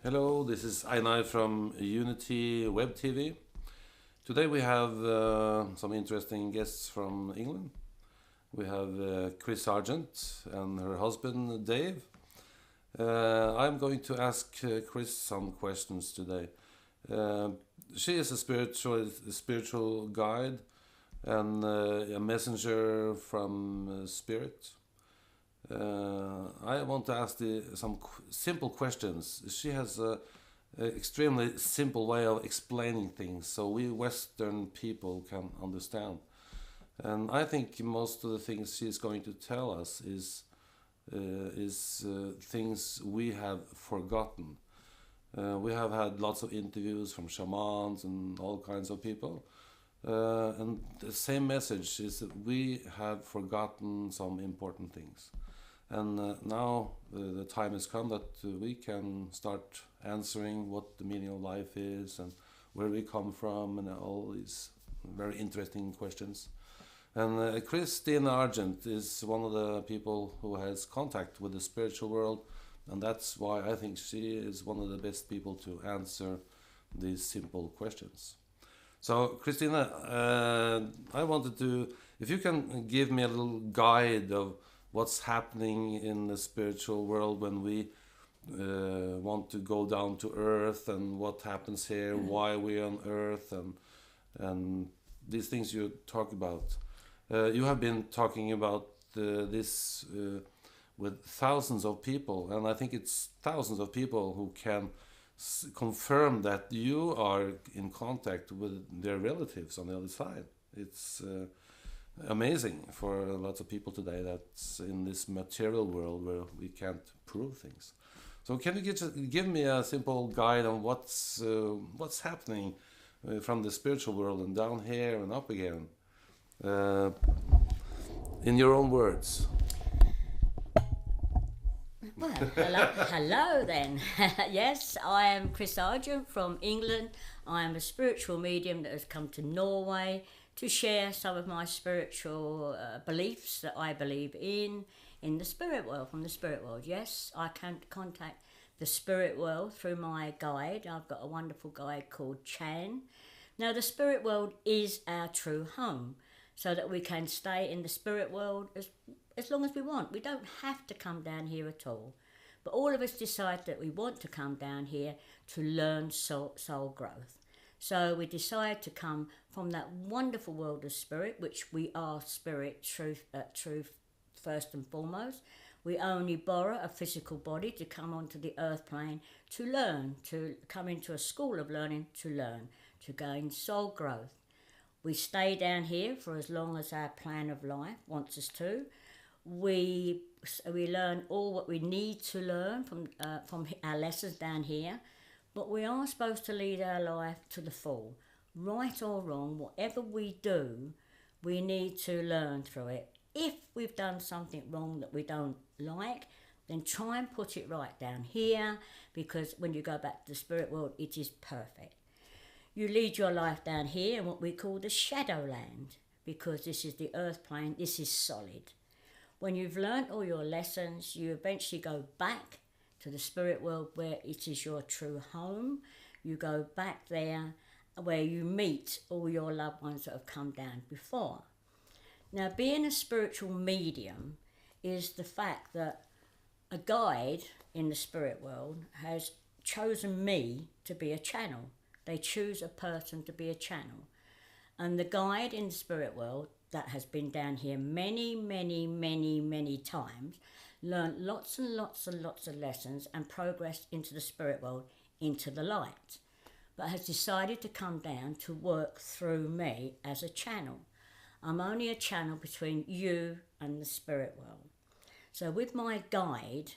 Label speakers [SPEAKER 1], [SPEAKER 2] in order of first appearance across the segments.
[SPEAKER 1] Hello, this is Einar from Unity Web TV. Today we have some interesting guests from England. We have Chris Argent and her husband Dave. I'm going to ask Chris some questions today. Uh, she is a spiritual guide and a messenger from Spirit. I want to ask some simple questions. She has a extremely simple way of explaining things, so we Western people can understand. And I think most of the things she's going to tell us is things we have forgotten. We have had lots of interviews from shamans and all kinds of people. And the same message is that we have forgotten some important things. And now the time has come that we can start answering what the meaning of life is and where we come from and all these very interesting questions. And Christine Argent is one of the people who has contact with the spiritual world, and that's why I think she is one of the best people to answer these simple questions. So, Christina, I wanted to, if you can give me a little guide of what's happening in the spiritual world when we want to go down to earth, and what happens here, why we're on earth, and these things you talk about. You have been talking about this with thousands of people, and I think it's thousands of people who can confirm that you are in contact with their relatives on the other side. It's amazing for lots of people today that's in this material world where we can't prove things. So can you give me a simple guide on what's happening from the spiritual world and down here and up again, uh, in your own words?
[SPEAKER 2] Well, hello then. Yes, I am Chris Argent from England. I am a spiritual medium that has come to Norway to share some of my spiritual beliefs that I believe in the spirit world, from the spirit world. Yes, I can contact the spirit world through my guide. I've got a wonderful guide called Chan. Now, the spirit world is our true home, so that we can stay in the spirit world as long as we want. We don't have to come down here at all. But all of us decide that we want to come down here to learn soul growth. So we decide to come from that wonderful world of spirit, which we are spirit, truth first and foremost. We only borrow a physical body to come onto the earth plane to learn, to come into a school of learning to learn, to gain soul growth. We stay down here for as long as our plan of life wants us to. We learn all what we need to learn from our lessons down here, but we are supposed to lead our life to the full. Right or wrong, whatever we do, we need to learn through it. If we've done something wrong that we don't like, then try and put it right down here, because when you go back to the spirit world, it is perfect. You lead your life down here in what we call the shadowland, because this is the earth plane, this is solid. When you've learnt all your lessons, you eventually go back to the spirit world where it is your true home. You go back there where you meet all your loved ones that have come down before. Now, being a spiritual medium is the fact that a guide in the spirit world has chosen me to be a channel. They choose a person to be a channel. And the guide in the spirit world that has been down here many, many, many, many times, learned lots and lots and lots of lessons and progressed into the spirit world, into the light, but has decided to come down to work through me as a channel. I'm only a channel between you and the spirit world. So with my guide,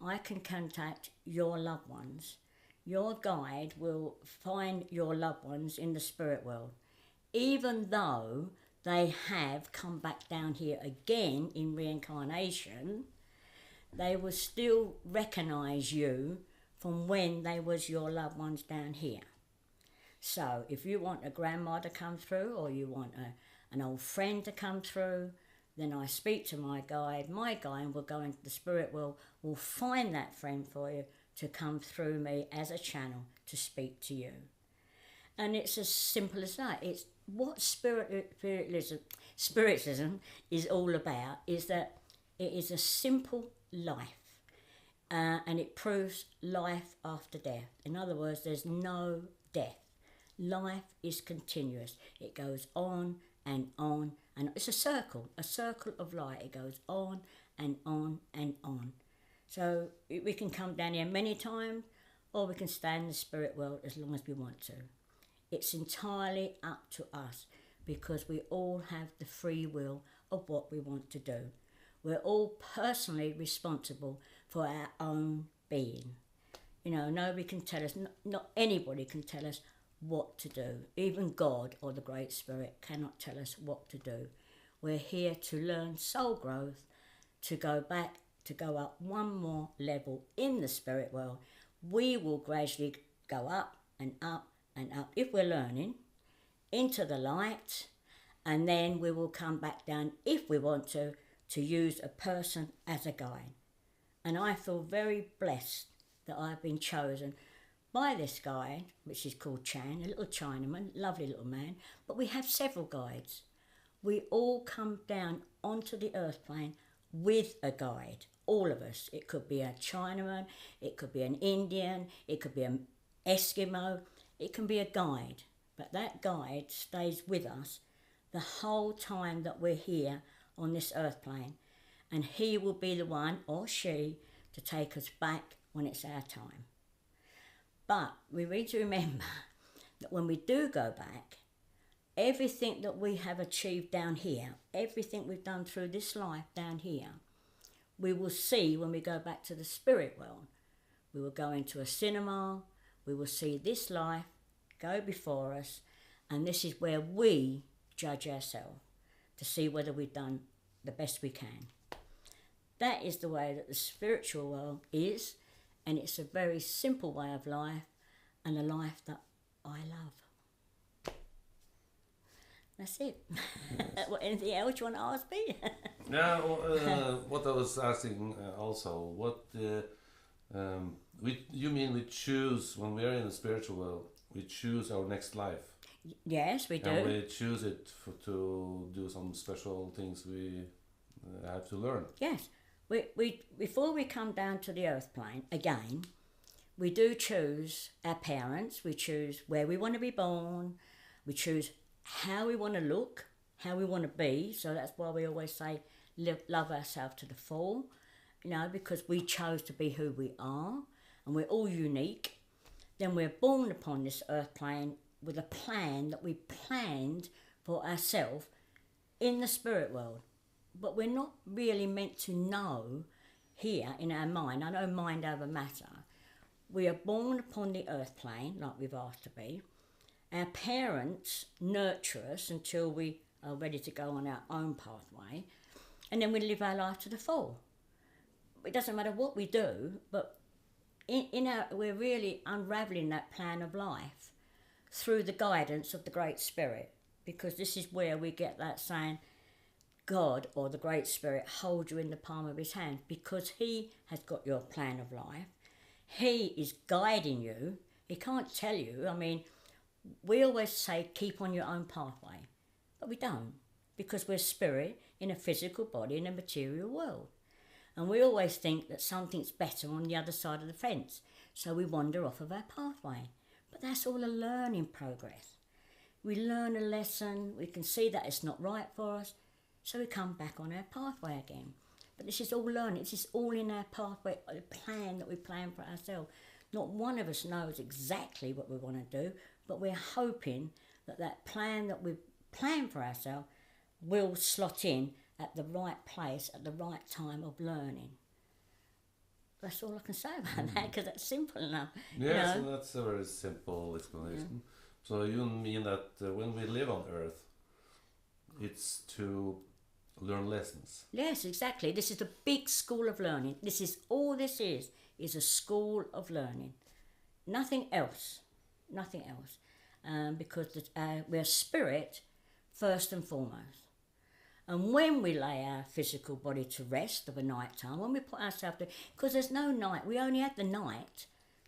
[SPEAKER 2] I can contact your loved ones. Your guide will find your loved ones in the spirit world, even though they have come back down here again in reincarnation. They will still recognise you from when they was your loved ones down here. So if you want a grandma to come through, or you want an old friend to come through, then I speak to my guide. My guide will go into the spirit world, will find that friend for you, to come through me as a channel to speak to you. And it's as simple as that. It's what spiritualism is all about, is that it is a simple life. And it proves life after death. In other words, there's no death. Life is continuous. It goes on and on, and it's a circle of light. It goes on and on and on. So we can come down here many times, or we can stay in the spirit world as long as we want to. It's entirely up to us, because we all have the free will of what we want to do. We're all personally responsible for our own being. You know, nobody can tell us, not anybody can tell us what to do. Even God or the Great Spirit cannot tell us what to do. We're here to learn soul growth, to go back, to go up one more level in the spirit world. We will gradually go up and up and up, if we're learning, into the light, and then we will come back down, if we want to use a person as a guide. And I feel very blessed that I've been chosen by this guide, which is called Chan, a little Chinaman, lovely little man. But we have several guides. We all come down onto the earth plane with a guide, all of us. It could be a Chinaman, it could be an Indian, it could be an Eskimo, it can be a guide. But that guide stays with us the whole time that we're here on this earth plane. And he will be the one, or she, to take us back when it's our time. But we need to remember that when we do go back, everything that we have achieved down here, everything we've done through this life down here, we will see when we go back to the spirit world. We will go into a cinema, we will see this life go before us, and this is where we judge ourselves to see whether we've done the best we can. That is the way that the spiritual world is, and it's a very simple way of life, and a life that I love. That's it.
[SPEAKER 1] Yes.
[SPEAKER 2] Anything else you want to ask me?
[SPEAKER 1] Yeah, what I was asking also, what you mean we choose, when we are in the spiritual world, we choose our next life?
[SPEAKER 2] Yes, we do.
[SPEAKER 1] And we choose it to do some special things we have to learn.
[SPEAKER 2] Yes. We before we come down to the earth plane again, we do choose our parents, we choose where we want to be born, we choose how we want to look, how we want to be. So that's why we always say love ourselves to the full, you know, because we chose to be who we are, and we're all unique. Then we're born upon this earth plane with a plan that we planned for ourselves in the spirit world. But we're not really meant to know here in our mind. I know mind over matter. We are born upon the earth plane like we've asked to be. Our parents nurture us until we are ready to go on our own pathway. And then we live our life to the full. It doesn't matter what we do, but we're really unravelling that plan of life through the guidance of the Great Spirit. Because this is where we get that saying, God or the Great Spirit hold you in the palm of his hand, because he has got your plan of life. He is guiding you. He can't tell you. I mean, we always say keep on your own pathway, but we don't, because we're spirit in a physical body in a material world. And we always think that something's better on the other side of the fence, so we wander off of our pathway. But that's all a learning progress. We learn a lesson, we can see that it's not right for us, so we come back on our pathway again. But this is all learning. This is all in our pathway, the plan that we plan for ourselves. Not one of us knows exactly what we want to do, but we're hoping that that plan that we plan for ourselves will slot in at the right place, at the right time of learning. That's all I can say about that, because that's simple enough.
[SPEAKER 1] Yes, and that's a very simple explanation. Yeah. So you mean that when we live on Earth, it's to learn lessons?
[SPEAKER 2] Yes, exactly. This is the big school of learning. This is all this is a school of learning. Nothing else. Nothing else. Because we're spirit first and foremost. And when we lay our physical body to rest of a night time, when we put ourselves there, because there's no night, we only have the night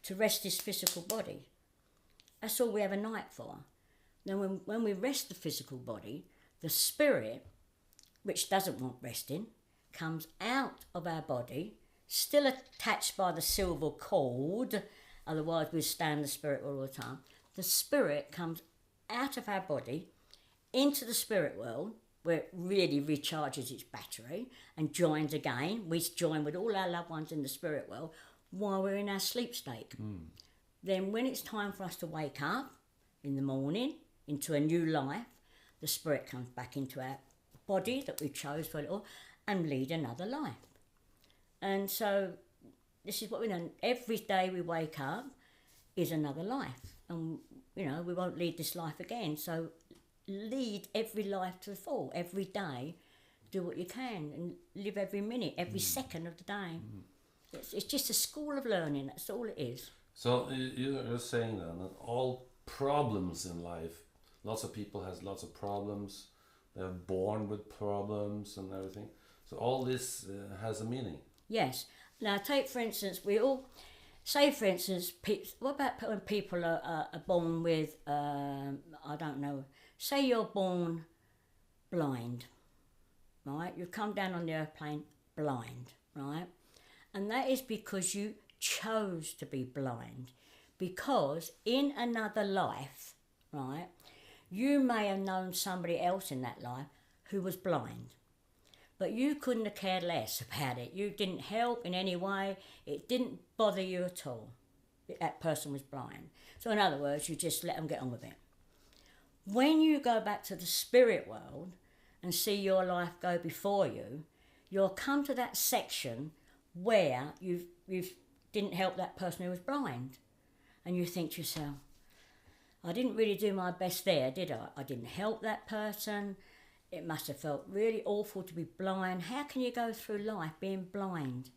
[SPEAKER 2] to rest this physical body. That's all we have a night for. Then when we rest the physical body, the spirit, which doesn't want resting, comes out of our body, still attached by the silver cord, otherwise we'd stay in the spirit all the time. The spirit comes out of our body into the spirit world, where it really recharges its battery and joins again. We join with all our loved ones in the spirit world while we're in our sleep state. Then when it's time for us to wake up in the morning into a new life, the spirit comes back into our body that we chose for a little and lead another life. And so this is what we know. Every day we wake up is another life. And, you know, we won't lead this life again. So lead every life to the full. Every day, do what you can and live every minute, every second of the day. It's just a school of learning. That's all it is.
[SPEAKER 1] So you're saying then that all problems in life, lots of people has lots of problems. They're born with problems and everything. So all this has a meaning.
[SPEAKER 2] Yes. Now, take for instance, we all say, for instance, what about when people are born with, I don't know, say you're born blind, right? You come down on the airplane blind, right? And that is because you chose to be blind. Because in another life, right, you may have known somebody else in that life who was blind. But you couldn't have cared less about it. You didn't help in any way. It didn't bother you at all. That person was blind. So in other words, you just let them get on with it. When you go back to the spirit world and see your life go before you, you'll come to that section where you didn't help that person who was blind. And you think to yourself, I didn't really do my best there, did I? I didn't help that person. It must have felt really awful to be blind. How can you go through life being blind?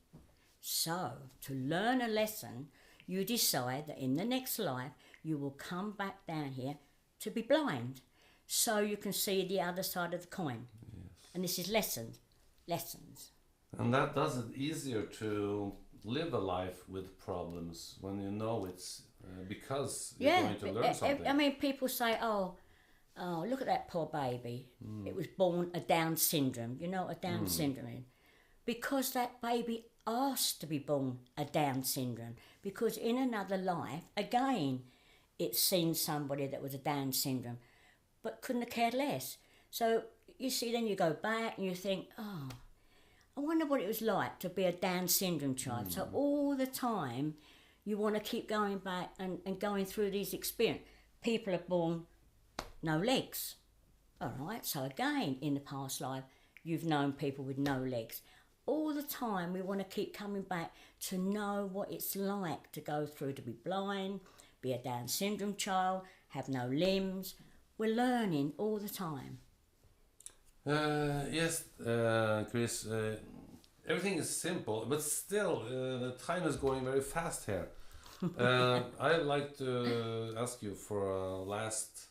[SPEAKER 2] So, to learn a lesson, you decide that in the next life, you will come back down here to be blind, so you can see the other side of the coin.
[SPEAKER 1] Yes.
[SPEAKER 2] And this is lessons.
[SPEAKER 1] And that does it easier to live a life with problems when you know it's because you're going to learn something.
[SPEAKER 2] I mean, people say, oh, look at that poor baby. It was born a Down syndrome. You know what a Down syndrome is? Because that baby asked to be born a Down syndrome. Because in another life, again, it's seen somebody that was a Down syndrome, but couldn't have cared less. So, you see, then you go back and you think, oh, I wonder what it was like to be a Down syndrome child. So all the time, you want to keep going back and going through these experiences. People are born no legs. All right, so again, in the past life, you've known people with no legs. All the time, we want to keep coming back to know what it's like to go through to be blind, be a Down syndrome child, have no limbs. We're learning all the time.
[SPEAKER 1] Yes, Chris, everything is simple, but still, the time is going very fast here. I'd like to ask you for a last...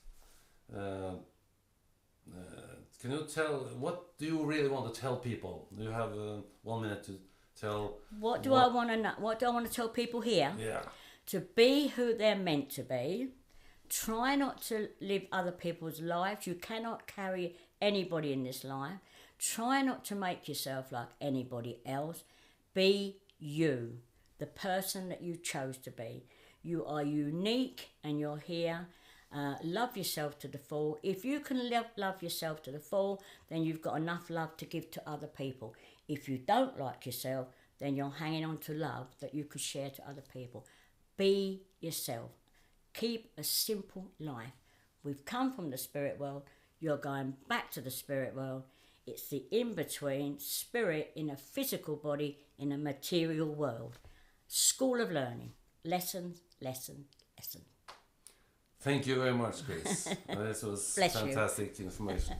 [SPEAKER 1] can you tell, what do you really want to tell people? Do you have 1 minute to tell?
[SPEAKER 2] What do I want to know? What do I want to tell people here?
[SPEAKER 1] Yeah.
[SPEAKER 2] To be who they're meant to be. Try not to live other people's lives. You cannot carry anybody in this life. Try not to make yourself like anybody else. Be you, the person that you chose to be. You are unique and you're here. Love yourself to the full. If you can love yourself to the full, then you've got enough love to give to other people. If you don't like yourself, then you're hanging on to love that you could share to other people. Be yourself. Keep a simple life. We've come from the spirit world. You're going back to the spirit world. It's the in-between spirit in a physical body in a material world. School of learning. Lesson, lesson, lesson.
[SPEAKER 1] Thank you very much, Chris. This was
[SPEAKER 2] Bless
[SPEAKER 1] fantastic information.